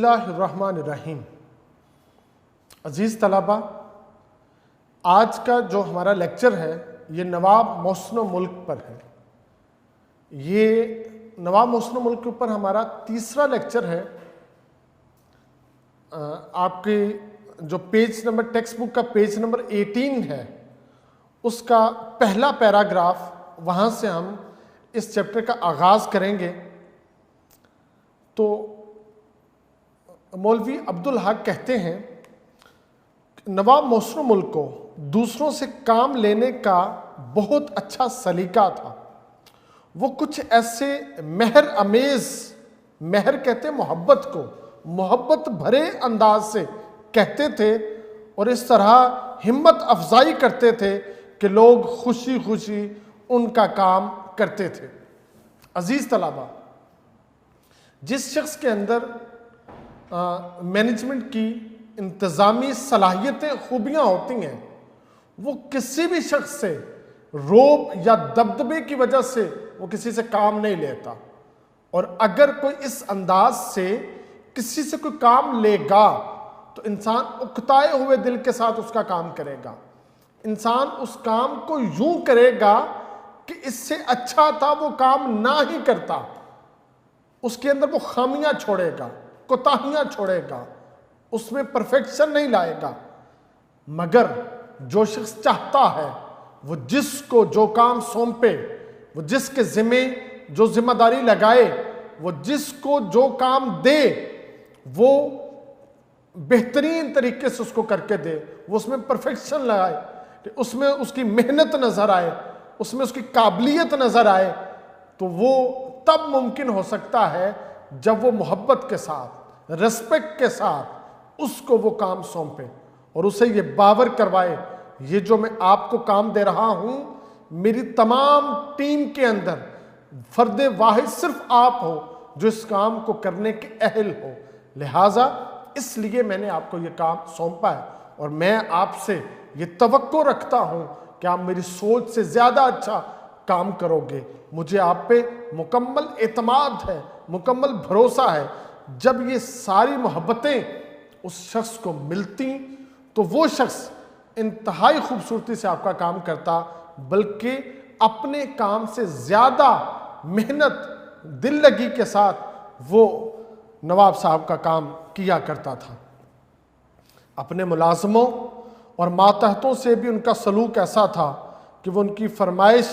बिस्मिल्लाहिर्रहमानिर्रहीम। अज़ीज़ तलबा, आज का जो हमारा लेक्चर है ये नवाब मोहसिन मुल्क पर है। ये नवाब मोहसिन मुल्क के ऊपर हमारा तीसरा लेक्चर है। आपके जो पेज नंबर टेक्स्ट बुक का पेज नंबर 18 है उसका पहला पैराग्राफ, वहाँ से हम इस चैप्टर का आगाज़ करेंगे। तो मौलवी अब्दुल हक कहते हैं नवाब मोहसिन मुल्क को दूसरों से काम लेने का बहुत अच्छा सलीका था। वो कुछ ऐसे मेहर अमेज़, मेहर कहते मोहब्बत को, मोहब्बत भरे अंदाज से कहते थे और इस तरह हिम्मत अफजाई करते थे कि लोग खुशी खुशी उनका काम करते थे। अजीज़ तलबा, जिस शख्स के अंदर मैनेजमेंट की इंतज़ामी सलाहियतें खूबियाँ होती हैं, वो किसी भी शख्स से रोब या दबदबे की वजह से वो किसी से काम नहीं लेता। और अगर कोई इस अंदाज से किसी से कोई काम लेगा तो इंसान उकताए हुए दिल के साथ उसका काम करेगा। इंसान उस काम को यूं करेगा कि इससे अच्छा था वो काम ना ही करता। उसके अंदर वो खामियां छोड़ेगा, कोताहियां छोड़ेगा, उसमें परफेक्शन नहीं लाएगा। मगर जो शख्स चाहता है वो जिसको जो काम सौंपे, वो जिसके ज़िम्मे जो जिम्मेदारी लगाए, वो जिसको जो काम दे, वो बेहतरीन तरीके से उसको करके दे, वो उसमें परफेक्शन लगाए, उसमें उसकी मेहनत नज़र आए, उसमें उसकी काबिलियत नज़र आए, तो वो तब मुमकिन हो सकता है जब वो मोहब्बत के साथ, रिस्पेक्ट के साथ उसको वो काम सौंपे और उसे ये बावर करवाए ये जो मैं आपको काम दे रहा हूं, मेरी तमाम टीम के अंदर फर्द वाहिद सिर्फ आप हो जो इस काम को करने के अहल हो। लिहाजा इसलिए मैंने आपको ये काम सौंपा है और मैं आपसे ये तवक्को रखता हूं कि आप मेरी सोच से ज़्यादा अच्छा काम करोगे। मुझे आप पे मुकम्मल एतमाद है, मुकम्मल भरोसा है। जब ये सारी मोहब्बतें उस शख्स को मिलती तो वो शख्स इंतहाई खूबसूरती से आपका काम करता, बल्कि अपने काम से ज़्यादा मेहनत, दिल लगी के साथ वो नवाब साहब का काम किया करता था। अपने मुलाजमों और मातहतों से भी उनका सलूक ऐसा था कि वो उनकी फरमाइश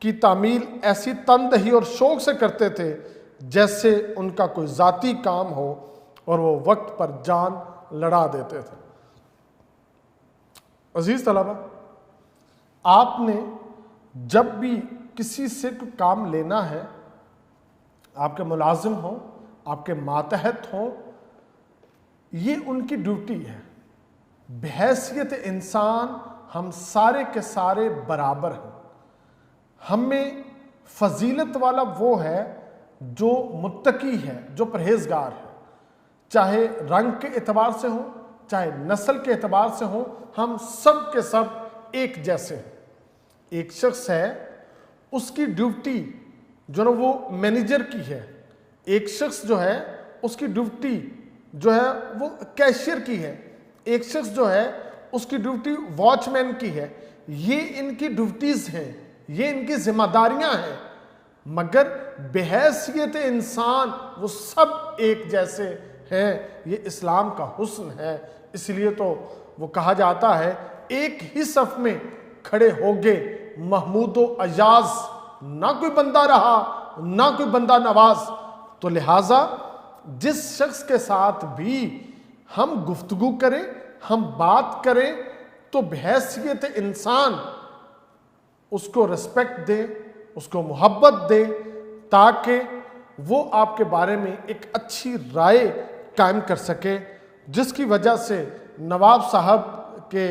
की तामील ऐसी तनदही और शौक से करते थे जैसे उनका कोई ज़ाती काम हो और वो वक्त पर जान लड़ा देते थे। अजीज़ तलबा, आपने जब भी किसी से कोई काम लेना है, आपके मुलाजिम हों, आपके मातहत हों, ये उनकी ड्यूटी है। बहैसियत इंसान हम सारे के सारे बराबर हैं। हमें फजीलत वाला वो है जो मुत्तकी है, जो परहेजगार है, चाहे रंग के एतबार से हो, चाहे नस्ल के एतबार से हो, हम सब के सब एक जैसे हैं। एक शख्स है, उसकी ड्यूटी जो ना वो मैनेजर की है, एक शख्स जो है उसकी ड्यूटी जो है वो कैशियर की है, एक शख्स जो है उसकी ड्यूटी वॉचमैन की है। ये इनकी ड्यूटीज़ हैं, ये इनकी जिम्मेदारियां हैं, मगर बेहैसियत इंसान वो सब एक जैसे हैं। ये इस्लाम का हुस्न है। इसलिए तो वो कहा जाता है एक ही सफ में खड़े होगे महमूद व अजाज, ना कोई बंदा रहा ना कोई बंदा नवाज। तो लिहाजा जिस शख्स के साथ भी हम गुफ्तगू करें, हम बात करें, तो बहैसियत इंसान उसको रिस्पेक्ट दे, उसको मोहब्बत दे, ताकि वो आपके बारे में एक अच्छी राय कायम कर सके, जिसकी वजह से नवाब साहब के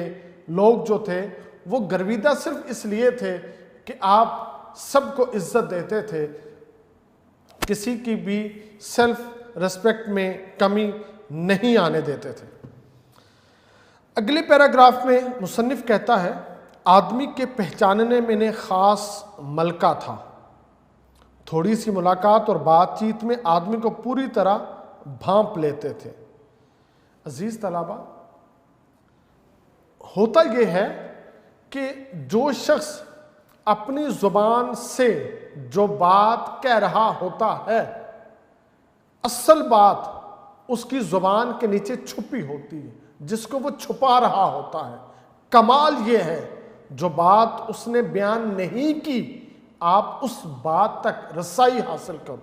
लोग जो थे वो गर्विदा सिर्फ इसलिए थे कि आप सबको इज्जत देते थे, किसी की भी सेल्फ रिस्पेक्ट में कमी नहीं आने देते थे। अगले पैराग्राफ में मुसन्निफ कहता है, आदमी के पहचानने में ने ख़ास मलका था। थोड़ी सी मुलाकात और बातचीत में आदमी को पूरी तरह भांप लेते थे। अजीज तलाबा, होता यह है कि जो शख्स अपनी जुबान से जो बात कह रहा होता है, असल बात उसकी जुबान के नीचे छुपी होती है, जिसको वो छुपा रहा होता है। कमाल यह है जो बात उसने बयान नहीं की, आप उस बात तक रसाई हासिल करो।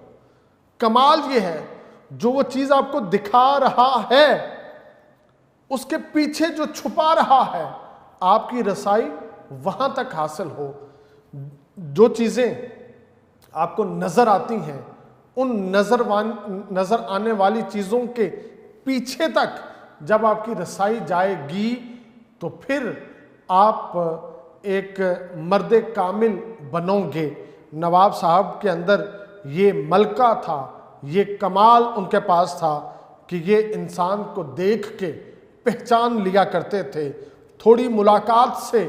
कमाल यह है जो वो चीज आपको दिखा रहा है, उसके पीछे जो छुपा रहा है, आपकी रसाई वहां तक हासिल हो। जो चीजें आपको नजर आती हैं, उन नजर आने वाली चीजों के पीछे तक जब आपकी रसाई जाएगी, तो फिर आप एक मर्द कामिल बनोगे। नवाब साहब के अंदर ये मलका था, ये कमाल उनके पास था कि ये इंसान को देख के पहचान लिया करते थे। थोड़ी मुलाकात से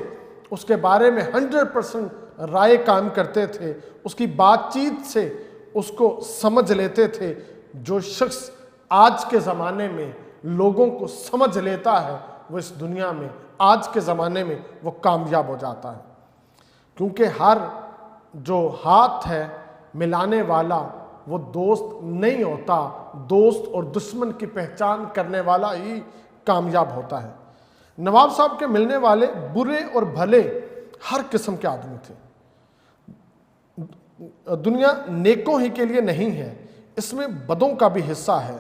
उसके बारे में 100% राय कायम करते थे, उसकी बातचीत से उसको समझ लेते थे। जो शख्स आज के ज़माने में लोगों को समझ लेता है, वो इस दुनिया में आज के ज़माने में वो कामयाब हो जाता है। क्योंकि हर जो हाथ है मिलाने वाला वो दोस्त नहीं होता, दोस्त और दुश्मन की पहचान करने वाला ही कामयाब होता है। नवाब साहब के मिलने वाले बुरे और भले हर किस्म के आदमी थे। दुनिया नेकों ही के लिए नहीं है, इसमें बदों का भी हिस्सा है,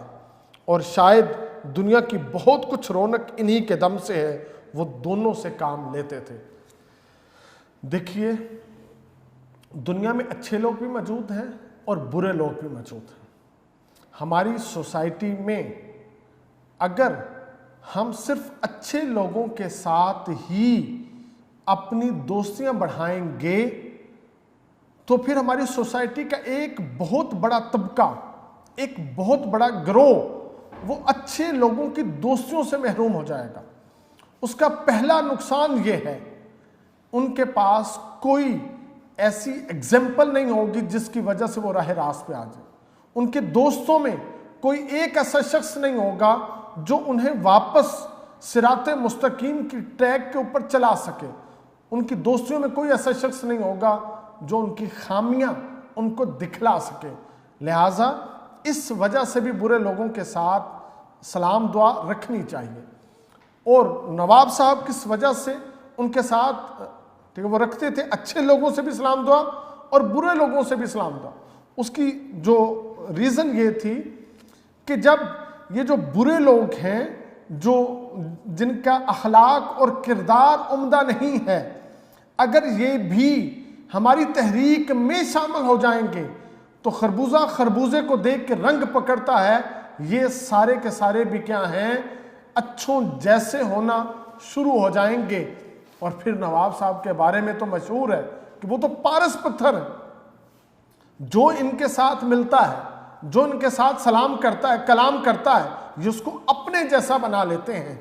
और शायद दुनिया की बहुत कुछ रौनक इन्हीं के दम से है। वो दोनों से काम लेते थे। देखिए, दुनिया में अच्छे लोग भी मौजूद हैं और बुरे लोग भी मौजूद हैं। हमारी सोसाइटी में अगर हम सिर्फ अच्छे लोगों के साथ ही अपनी दोस्तियां बढ़ाएंगे, तो फिर हमारी सोसाइटी का एक बहुत बड़ा तबका, एक बहुत बड़ा गिरोह वो अच्छे लोगों की दोस्तियों से महरूम हो जाएगा। उसका पहला नुकसान ये है, उनके पास कोई ऐसी एग्जाम्पल नहीं होगी जिसकी वजह से वो राह रास्त पे आ जाए। उनके दोस्तों में कोई एक ऐसा शख्स नहीं होगा जो उन्हें वापस सिराते मुस्तकीम की ट्रैक के ऊपर चला सके। उनकी दोस्तियों में कोई ऐसा शख्स नहीं होगा जो उनकी खामियां उनको दिखला सके। लिहाजा इस वजह से भी बुरे लोगों के साथ सलाम दुआ रखनी चाहिए। और नवाब साहब किस वजह से उनके साथ ठीक है वो रखते थे, अच्छे लोगों से भी सलाम दुआ और बुरे लोगों से भी सलाम दुआ। उसकी जो रीज़न ये थी कि जब ये जो बुरे लोग हैं, जो जिनका अखलाक और किरदार उम्दा नहीं है, अगर ये भी हमारी तहरीक में शामिल हो जाएंगे तो खरबूजा खरबूजे को देख के रंग पकड़ता है। ये सारे के सारे भी क्या हैं, अच्छों जैसे होना शुरू हो जाएंगे। और फिर नवाब साहब के बारे में तो मशहूर है कि वो तो पारस पत्थर है। जो इनके साथ मिलता है, जो इनके साथ सलाम करता है, कलाम करता है, ये उसको अपने जैसा बना लेते हैं।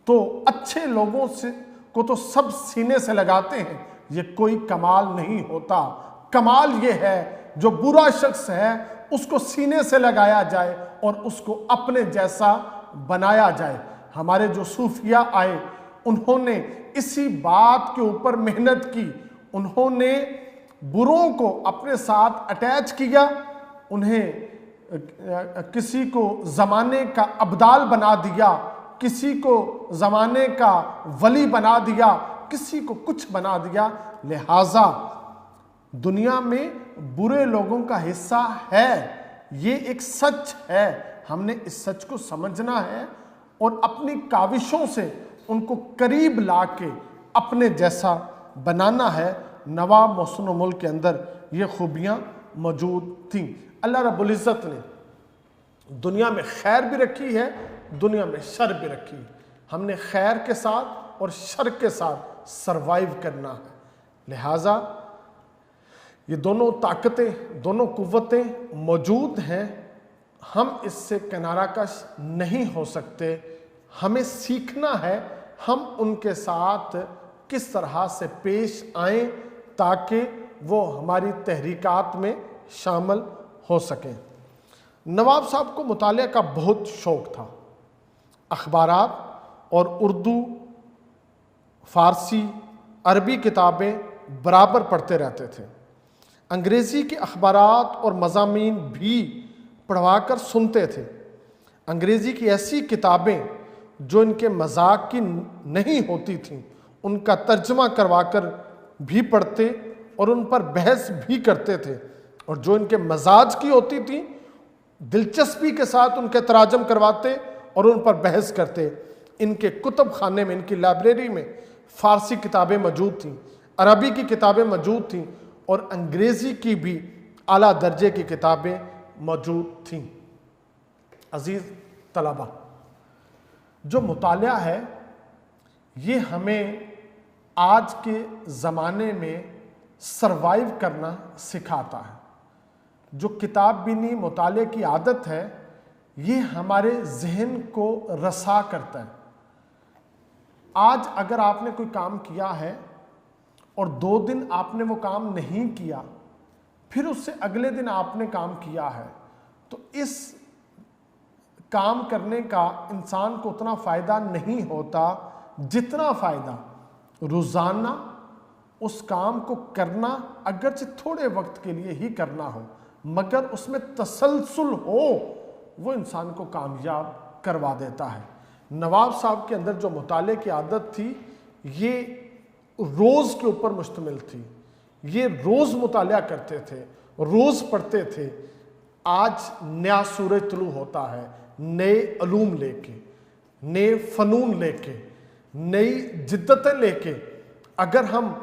तो अच्छे लोगों से को तो सब सीने से लगाते हैं, ये कोई कमाल नहीं होता। कमाल ये है जो बुरा शख्स है उसको सीने से लगाया जाए और उसको अपने जैसा बनाया जाए। हमारे जो सूफिया आए, उन्होंने इसी बात के ऊपर मेहनत की। उन्होंने बुरों को अपने साथ अटैच किया, उन्हें किसी को ज़माने का अब्दाल बना दिया, किसी को ज़माने का वली बना दिया, किसी को कुछ बना दिया। लिहाजा दुनिया में बुरे लोगों का हिस्सा है, ये एक सच है। हमने इस सच को समझना है और अपनी काविशों से उनको करीब लाके अपने जैसा बनाना है। नवाब मोहसिन मुल्क के अंदर ये खूबियाँ मौजूद थीं। अल्लाह रब्बुल इज़्ज़त ने दुनिया में खैर भी रखी है, दुनिया में शर भी रखी है। हमने खैर के साथ और शर के साथ सरवाइव करना है। लिहाजा ये दोनों ताकतें, दोनों कुव्वतें मौजूद हैं। हम इससे किनारा कश नहीं हो सकते। हमें सीखना है हम उनके साथ किस तरह से पेश आएं ताकि वो हमारी तहरीकात में शामिल हो सकें। नवाब साहब को मुतालिया का बहुत शौक़ था। अखबारात और उर्दू, फ़ारसी, अरबी किताबें बराबर पढ़ते रहते थे। अंग्रेज़ी के अखबारात और मज़ामीन भी पढ़वा कर सुनते थे। अंग्रेज़ी की ऐसी किताबें जो इनके मजाक की नहीं होती थीं, उनका तर्जमा करवा कर भी पढ़ते और उन पर बहस भी करते थे, और जो इनके मजाज की होती थी दिलचस्पी के साथ उनके तराजम करवाते और उन पर बहस करते। इनके कुतुब खाने में, इनकी लाइब्रेरी में फ़ारसी किताबें मौजूद थीं, अरबी की किताबें मौजूद थीं और अंग्रेज़ी की भी आला दर्जे की किताबें मौजूद थीं। अजीज़ तलबा, जो मुतालिया है ये हमें आज के ज़माने में सरवाइव करना सिखाता है। जो किताब बिनी मुताले की आदत है ये हमारे जहन को रसा करता है। आज अगर आपने कोई काम किया है और 2 दिन आपने वो काम नहीं किया, फिर उससे अगले दिन आपने काम किया है, तो इस काम करने का इंसान को उतना फ़ायदा नहीं होता जितना फ़ायदा रोज़ाना उस काम को करना, अगरचे थोड़े वक्त के लिए ही करना हो मगर उसमें तसलसल हो, वो इंसान को कामयाब करवा देता है। नवाब साहब के अंदर जो मुताले की आदत थी ये रोज़ के ऊपर मुश्तमिल थी। ये रोज़ मुताला करते थे, रोज़ पढ़ते थे। आज नया सूरज तुलू होता है, नए अलूम लेके, नए फ़नून लेके, नई जिद्दतें लेके। अगर हम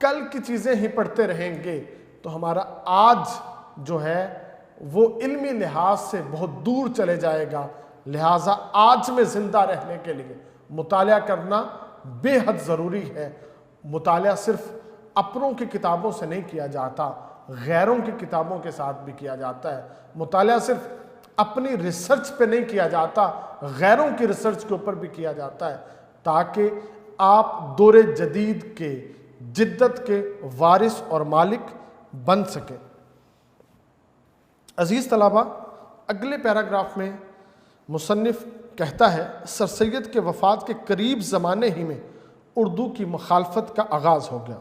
कल की चीज़ें ही पढ़ते रहेंगे तो हमारा आज जो है वो इल्मी लिहाज से बहुत दूर चले जाएगा। लिहाजा आज में ज़िंदा रहने के लिए मुताला करना बेहद ज़रूरी है। मुताला सिर्फ अपनों की किताबों से नहीं किया जाता, गैरों की किताबों के साथ भी किया जाता है। मुताला सिर्फ अपनी रिसर्च पे नहीं किया जाता, गैरों की रिसर्च के ऊपर भी किया जाता है, ताकि आप दौरे जदीद के जिद्दत के वारिस और मालिक बन सके। अजीज़ तलबा, अगले पैराग्राफ में मुसन्निफ़ कहता है, सर सैयद के वफ़ात के करीब ज़माने ही में उर्दू की मुखालफत का आगाज़ हो गया।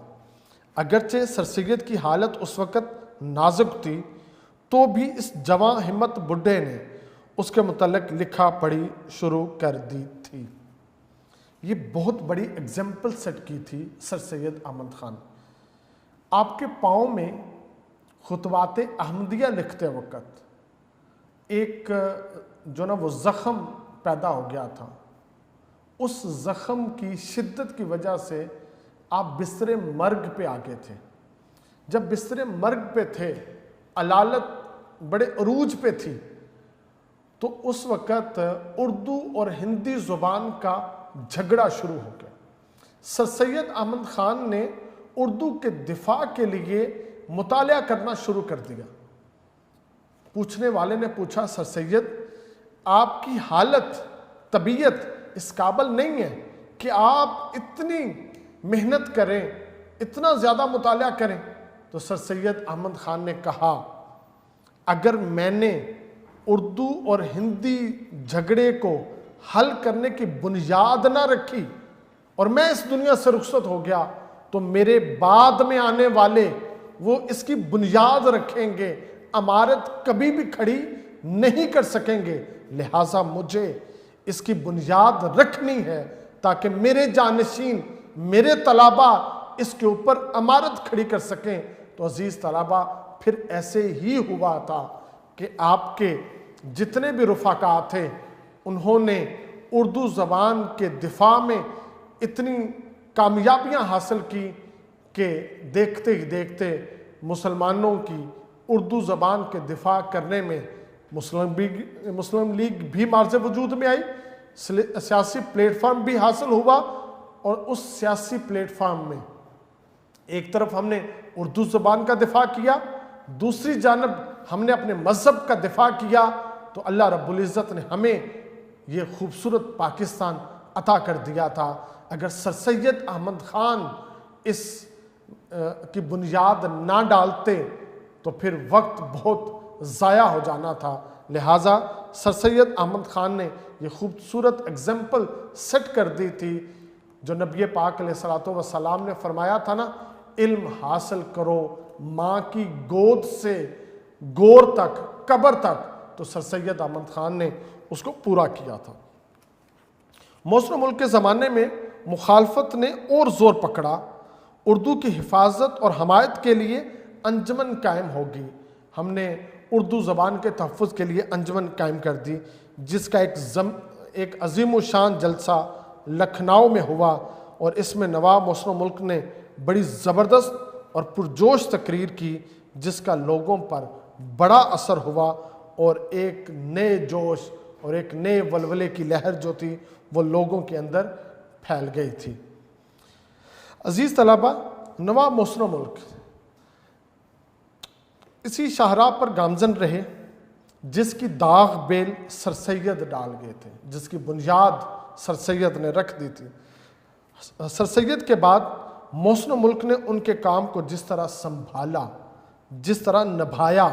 अगरचे सर सैयद की हालत उस वक़्त नाजुक थी, तो भी इस जवां हिम्मत बुढ़े ने उसके मुतल्लिक़ लिखा पढ़ी शुरू कर दी थी। ये बहुत बड़ी एग्जाम्पल सेट की थी सर सैयद अहमद ख़ान। आपके पाँव में खुतबात अहमदिया लिखते वक़्त एक जो ना वो ज़ख़म पैदा हो गया था। उस ज़ख़म की शिद्दत की वजह से आप बिस्तरे मर्ग पे आ गए थे। जब बिस्तरे मर्ग पे थे, अलालत बड़े अरूज पे थी, तो उस वक़्त उर्दू और हिंदी ज़ुबान का झगड़ा शुरू हो गया। सर सैयद अहमद ख़ान ने उर्दू के दिफा के लिए मुताला करना शुरू कर दिया। पूछने वाले ने पूछा, सर सैयद आपकी हालत, तबीयत इस काबिल नहीं है कि आप इतनी मेहनत करें, इतना ज़्यादा मुताला करें। तो सर सैयद अहमद ख़ान ने कहा, अगर मैंने उर्दू और हिंदी झगड़े को हल करने की बुनियाद ना रखी और मैं इस दुनिया से रुखसत हो गया, तो मेरे बाद में आने वाले वो इसकी बुनियाद रखेंगे, इमारत कभी भी खड़ी नहीं कर सकेंगे। लिहाजा मुझे इसकी बुनियाद रखनी है ताकि मेरे जानशीन, मेरे तलाबा इसके ऊपर इमारत खड़ी कर सकें। तो अजीज़ तलाबा, फिर ऐसे ही हुआ था कि आपके जितने भी रुफ़ाका थे उन्होंने उर्दू ज़बान के दिफा में इतनी कामयाबियां हासिल की कि देखते ही देखते मुसलमानों की उर्दू ज़बान के दिफा करने में मुस्लिम लीग भी मार्ज़ वजूद में आई, सियासी प्लेटफार्म भी हासिल हुआ। और उस सियासी प्लेटफार्म में एक तरफ हमने उर्दू ज़बान का दिफा किया, दूसरी जानब हमने अपने मज़हब का दिफा किया, तो अल्लाह रब्बुल इज़्ज़त ने हमें ये खूबसूरत पाकिस्तान अता कर दिया था। अगर सर सैयद अहमद ख़ान इस की बुनियाद ना डालते तो फिर वक्त बहुत ज़ाया हो जाना था। लिहाजा सर सैयद अहमद ख़ान ने ये खूबसूरत एग्जाम्पल सेट कर दी थी जो नबी पाक अलैहिस्सलातु वस्सलाम ने फरमाया था ना, इल्म हासिल करो माँ की गोद से गोर तक, कब्र तक। तो सर सैयद अहमद ख़ान ने उसको पूरा किया था। मौसम मुल्क के ज़माने में मुखालफत ने और ज़ोर पकड़ा। उर्दू की हिफाजत और हमायत के लिए अंजमन कायम होगी। हमने उर्दू ज़बान के तहफ़्फ़ुज़ के लिए अंजमन कायम कर दी, जिसका एक अजीम शान जलसा लखनऊ में हुआ और इसमें नवाब मौसम मुल्क ने बड़ी ज़बरदस्त और पुरजोश तकरीर की, जिसका लोगों पर बड़ा असर हुआ और एक नए जोश और एक नए वलवले की लहर जो थी वो लोगों के अंदर फैल गई थी। अजीज़ तलबा, नवाब मौसम मुल्क इसी शाहराह पर गामजन रहे जिसकी दाग बेल सर सैयद डाल गए थे, जिसकी बुनियाद सर सैयद ने रख दी थी। सर सैयद के बाद मौसम मुल्क ने उनके काम को जिस तरह संभाला, जिस तरह निभाया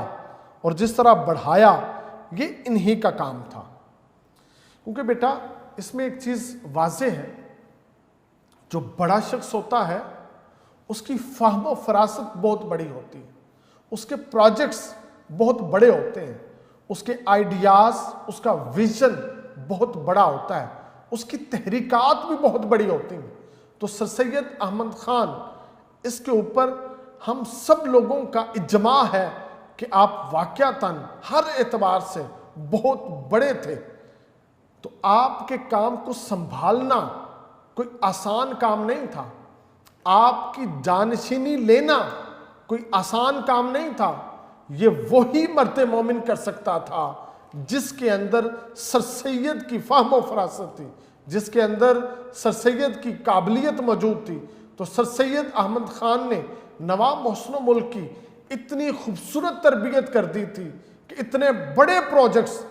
और जिस तरह बढ़ाया, ये इन्हीं का काम था। क्योंकि बेटा इसमें एक चीज़ वाज़ेह है, जो बड़ा शख्स होता है उसकी फ़हम व फरासत बहुत बड़ी होती है, उसके प्रोजेक्ट्स बहुत बड़े होते हैं, उसके आइडियाज़, उसका विजन बहुत बड़ा होता है, उसकी तहरीकात भी बहुत बड़ी होती हैं। तो सर सैयद अहमद ख़ान, इसके ऊपर हम सब लोगों का इजमा है कि आप वाक़यातन हर एतबार से बहुत बड़े थे। तो आपके काम को संभालना कोई आसान काम नहीं था, आपकी जानशीनी लेना कोई आसान काम नहीं था। ये वही मर्द मोमिन कर सकता था जिसके अंदर सर सैयद की फ़हम व फरासत थी, जिसके अंदर सर सैयद की काबिलियत मौजूद थी। तो सर सैयद अहमद ख़ान ने नवाब मौसम मुल्क की इतनी खूबसूरत तरबियत कर दी थी कि इतने बड़े प्रोजेक्ट्स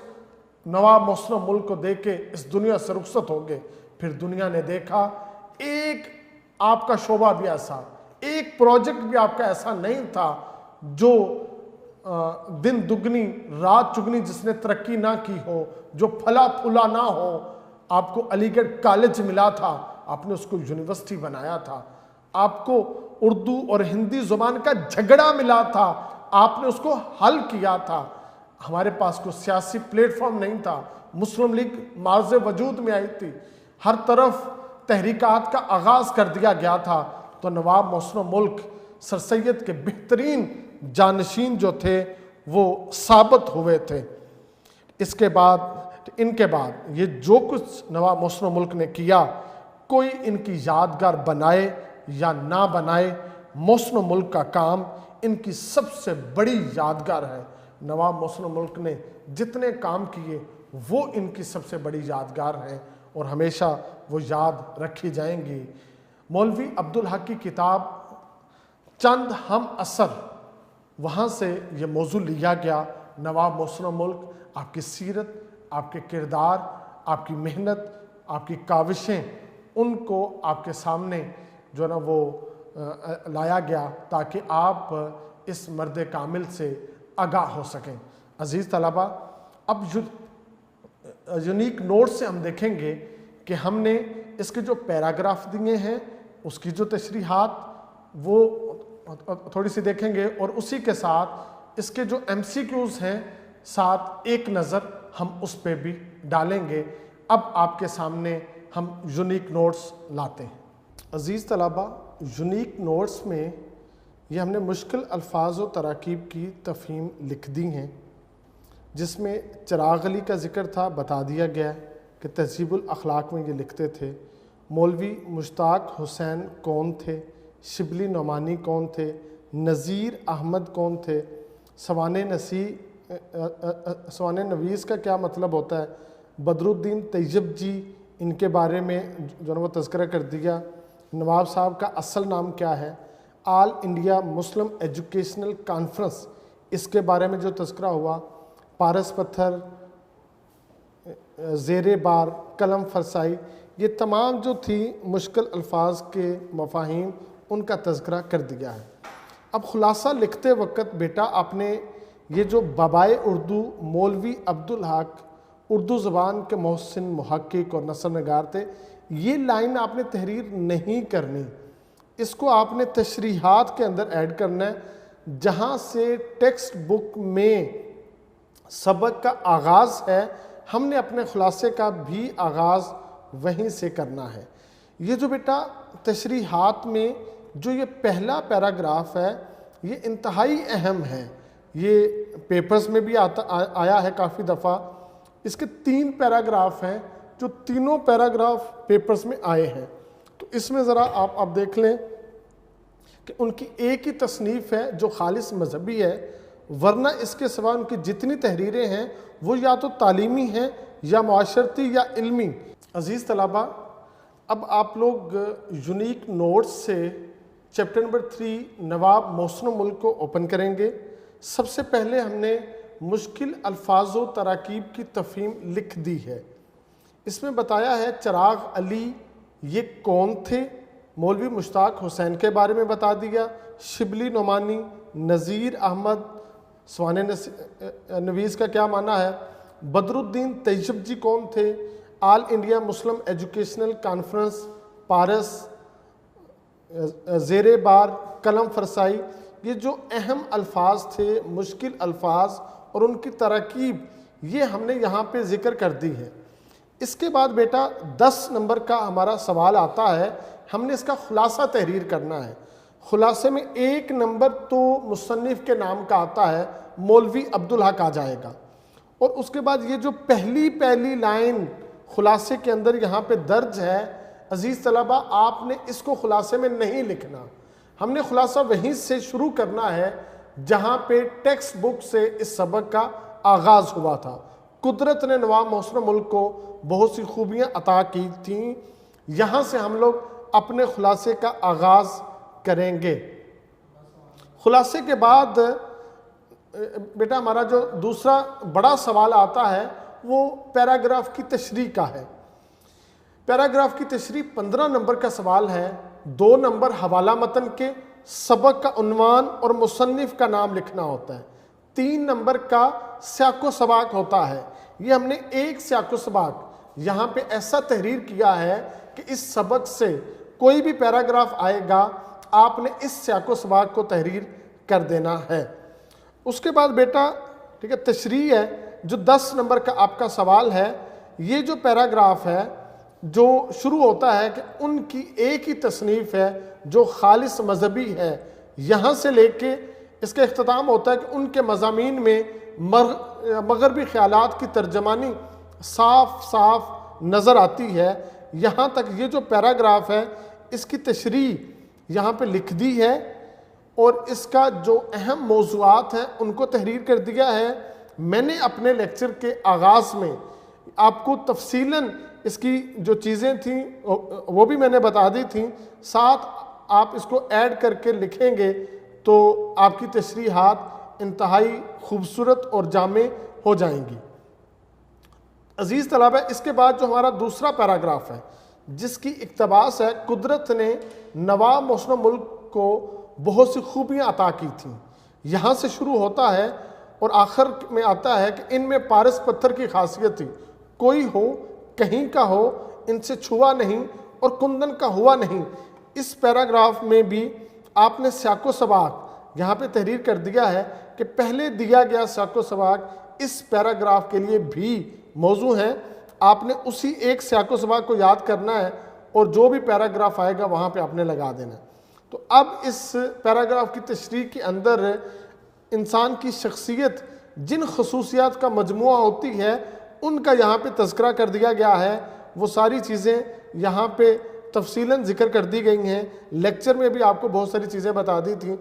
नवाब मौसम मुल्क को देख के इस दुनिया से रुखसत हो गए। फिर दुनिया ने देखा एक आपका शोबा भी ऐसा, एक प्रोजेक्ट भी आपका ऐसा नहीं था जो दिन दुगनी रात चुगनी जिसने तरक्की ना की हो, जो फला फूला ना हो। आपको अलीगढ़ कॉलेज मिला था, आपने उसको यूनिवर्सिटी बनाया था। आपको उर्दू और हिंदी ज़ुबान का झगड़ा मिला था, आपने उसको हल किया था। हमारे पास कोई सियासी प्लेटफॉर्म नहीं था, मुस्लिम लीग मार्ज़ वजूद में आई थी, हर तरफ तहरीकात का आगाज़ कर दिया गया था। तो नवाब मौसम मुल्क सर सैयद के बेहतरीन जानशीन जो थे वो साबित हुए थे। इसके बाद इनके बाद ये जो कुछ नवाब मौसम मुल्क ने किया, कोई इनकी यादगार बनाए या ना बनाए, मौसम मुल्क का काम इनकी सबसे बड़ी यादगार है। नवाब मौसम मुल्क ने जितने काम किए वो इनकी सबसे बड़ी यादगार है और हमेशा वो याद रखी जाएंगी। मौलवी अब्दुल हक की किताब चंद हम असर, वहाँ से ये मौजू लिया गया। नवाब मौसम मुल्क, आपकी सीरत, आपके किरदार, आपकी मेहनत, आपकी काविशें, उनको आपके सामने जो ना वो लाया गया ताकि आप इस मर्द कामिल से आगाह हो सकें। अज़ीज़ तलबा, अब यूनिक नोट से हम देखेंगे कि हमने इसके जो पैराग्राफ दिए हैं उसकी जो तशरीहात वो थोड़ी सी देखेंगे और उसी के साथ इसके जो MCQs हैं साथ एक नज़र हम उस पर भी डालेंगे। अब आपके सामने हम यूनिक नोट्स लाते हैं। अज़ीज़ तलबा, यूनिक नोट्स में ये हमने मुश्किल अल्फाज व तराकीब की तफ़हीम लिख दी हैं, जिसमें चिराग अली का ज़िक्र था, बता दिया गया कि तहज़ीबुल अखलाक में ये लिखते थे। मौलवी मुश्ताक हुसैन कौन थे, शिबली नौमानी कौन थे, नज़ीर अहमद कौन थे, सवाने नवीस का क्या मतलब होता है, बदरुद्दीन तैयब जी, इनके बारे में जो है वो तज़किरा कर दिया। नवाब साहब का असल नाम क्या है, all India Muslim educational conference, इसके बारे में जो तज़किरा हुआ, पारस पत्थर, ज़ेरे बार, कलम फरसाई, ये तमाम जो थी मुश्किल अल्फाज के मफ़ाहीम, उनका तज़किरा कर दिया है। अब ख़ुलासा लिखते वक्त बेटा आपने ये जो बाबाए उर्दू मौलवी अब्दुल हक उर्दू ज़बान के मोहसिन मुहक्किक और नसर नगार थे, ये लाइन आपने तहरीर नहीं करनी, इसको आपने तशरीहात के अंदर ऐड करना है, जहाँ से टेक्स्ट बुक में सबक का आगाज़ है, हमने अपने खुलासे का भी आगाज़ वहीं से करना है। ये जो बेटा तशरीहात में जो ये पहला पैराग्राफ है, ये इंतहाई अहम है, ये पेपर्स में भी आया है काफ़ी दफ़ा। इसके 3 पैराग्राफ हैं, जो तीनों पैराग्राफ पेपर्स में आए हैं। तो इसमें ज़रा आप देख लें कि उनकी एक ही तसनीफ़ है जो खालिस मजहबी है, वरना इसके सिवा उनकी जितनी तहरीरें हैं वो या तो तालीमी हैं या मुआशरती या इल्मी। अज़ीज़ तलबा, अब आप लोग यूनिक नोट्स से चैप्टर नंबर 3 नवाब मोहसिन मुल्क को ओपन करेंगे। सबसे पहले हमने मुश्किल अल्फाज व तराकीब की तफ़हीम लिख दी है। इसमें बताया है चिराग अली ये कौन थे, मौलवी मुश्ताक हुसैन के बारे में बता दिया, शिबली नोमानी, नज़ीर अहमद, स्वाने नवीज़ का क्या माना है, बदरुद्दीन तैयब जी कौन थे, all India Muslim educational conference पारस, ज़ेरे बार कलम फरसाई, ये जो अहम अल्फाज थे, मुश्किल अल्फाज और उनकी तरकीब, ये हमने यहाँ पे ज़िक्र कर दी है। इसके बाद बेटा 10 नंबर का हमारा सवाल आता है, हमने इसका खुलासा तहरीर करना है। खुलासे में 1 नंबर तो मुसन्निफ़ के नाम का आता है, मौलवी अब्दुल हक आ जाएगा, और उसके बाद ये जो पहली लाइन खुलासे के अंदर यहाँ पे दर्ज है, अजीज़ तलबा आपने इसको खुलासे में नहीं लिखना, हमने खुलासा वहीं से शुरू करना है जहाँ पे टेक्स्ट बुक से इस सबक का आगाज़ हुआ था। कुदरत ने नवाब मोहसिन मुल्क को बहुत सी खूबियाँ अता की थीं, यहाँ से हम लोग अपने खुलासे का आगाज़ करेंगे। खुलासे के बाद बेटा हमारा जो दूसरा बड़ा सवाल आता है वो पैराग्राफ की तशरीह का है। पैराग्राफ की तशरीह 15 नंबर का सवाल है। 2 नंबर हवाला मतन के, सबक का उन्वान और मुसन्निफ़ का नाम लिखना होता है। 3 नंबर का सियाको सबाक होता है। ये हमने एक सियाको सबाक यहाँ पे ऐसा तहरीर किया है कि इस सबक से कोई भी पैराग्राफ आएगा आपने इस सियाको सबाक को तहरीर कर देना है। उसके बाद बेटा ठीक है तशरीह है, जो 10 नंबर का आपका सवाल है। ये जो पैराग्राफ है जो शुरू होता है कि उनकी एक ही तसनीफ़ है जो खालिस मजहबी है, यहाँ से लेके इसका इख्तिताम होता है कि उनके मज़ामीन में मगरबी ख्यालात की तर्जमानी साफ साफ नज़र आती है। यहाँ तक ये जो पैराग्राफ है इसकी तशरीह यहाँ पे लिख दी है और इसका जो अहम मौज़ूआत हैं उनको तहरीर कर दिया है। मैंने अपने लेक्चर के आगाज़ में आपको तफसीलन इसकी जो चीज़ें थी वो भी मैंने बता दी थी, साथ आप इसको ऐड करके लिखेंगे तो आपकी तशरीहात इंतहाई खूबसूरत और जामे हो जाएंगी। अजीज़ तलबा, इसके बाद जो हमारा दूसरा पैराग्राफ है जिसकी इक़्तिबास है, कुदरत ने नवाब मोहसिन मुल्क को बहुत सी खूबियाँ अता की थीं, यहाँ से शुरू होता है और आखिर में आता है कि इनमें पारस पत्थर की खासियत थी, कोई हो कहीं का हो इनसे छुआ नहीं और कुंदन का हुआ नहीं। इस पैराग्राफ में भी आपने सियाको सबाक यहाँ पे तहरीर कर दिया है कि पहले दिया गया सियाको सबाक इस पैराग्राफ के लिए भी मौजू है। आपने उसी एक सियाको सबाक को याद करना है और जो भी पैराग्राफ आएगा वहाँ पे आपने लगा देना है। तो अब इस पैराग्राफ की तशरीह के अंदर इंसान की शख्सियत जिन खसूसियात का मजमुआ होती है उनका यहाँ पे तज़किरा कर दिया गया है। वो सारी चीज़ें यहाँ पे तफसीलन ज़िक्र कर दी गई हैं। लेक्चर में भी आपको बहुत सारी चीज़ें बता दी थी।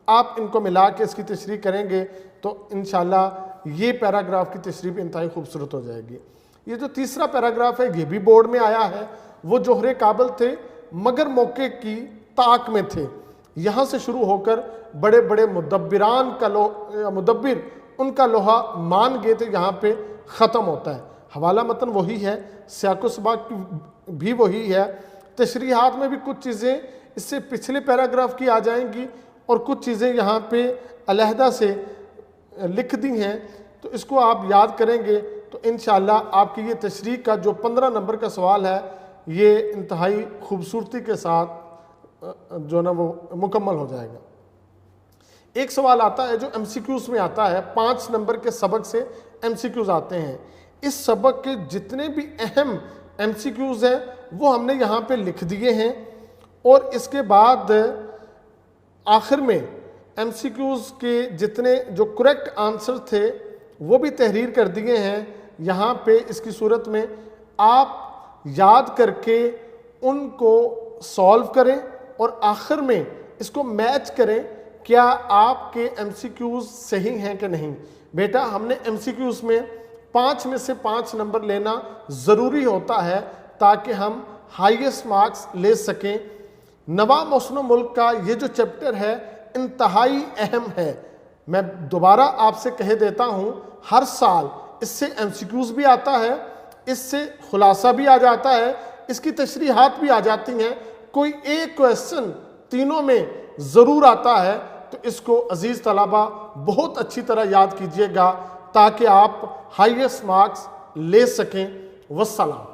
आप इनको मिला के इसकी तशरीह करेंगे तो इंशाल्लाह ये पैराग्राफ की तशरीह इंतहाई खूबसूरत हो जाएगी। ये जो तीसरा पैराग्राफ है ये भी बोर्ड में आया है। वो जोहरे काबिल थे मगर मौके की ताक में थे, यहाँ से शुरू होकर बड़े बड़े मुदब्बिरान का मुदब्बिर उनका लोहा मान गए थे, यहाँ पे ख़त्म होता है। हवाला मतन वही है, सियाको सबाक भी वही है। तशरीहात में भी कुछ चीज़ें इससे पिछले पैराग्राफ की आ जाएंगी और कुछ चीज़ें यहाँ पे अलहदा से लिख दी हैं, तो इसको आप याद करेंगे तो इंशाअल्लाह आपकी ये तशरीह का जो 15 नंबर का सवाल है ये इंतहाई खूबसूरती के साथ जो ना वो मुकम्मल हो जाएगा। एक सवाल आता है जो एमसीक्यूज में आता है, 5 नंबर के सबक से एमसीक्यूज आते हैं। इस सबक के जितने भी अहम एमसीक्यूज हैं वो हमने यहाँ पे लिख दिए हैं और इसके बाद आखिर में एमसीक्यूज के जितने जो करेक्ट आंसर थे वो भी तहरीर कर दिए हैं। यहाँ पे इसकी सूरत में आप याद करके उनको सॉल्व करें और आखिर में इसको मैच करें, क्या आपके एमसीक्यूज सही हैं कि नहीं। बेटा हमने एमसीक्यूज में 5 में से 5 नंबर लेना ज़रूरी होता है ताकि हम हाईएस्ट मार्क्स ले सकें। नवा मौसम मुल्क का ये जो चैप्टर है इंतहाई अहम है। मैं दोबारा आपसे कह देता हूँ, हर साल इससे एमसीक्यूज भी आता है, इससे खुलासा भी आ जाता है, इसकी तशरीहात भी आ जाती हैं, कोई एक क्वेश्चन तीनों में ज़रूर आता है। तो इसको अजीज़ तलबा बहुत अच्छी तरह याद कीजिएगा ताकि आप हाईएस्ट मार्क्स ले सकें। वस्सलाम।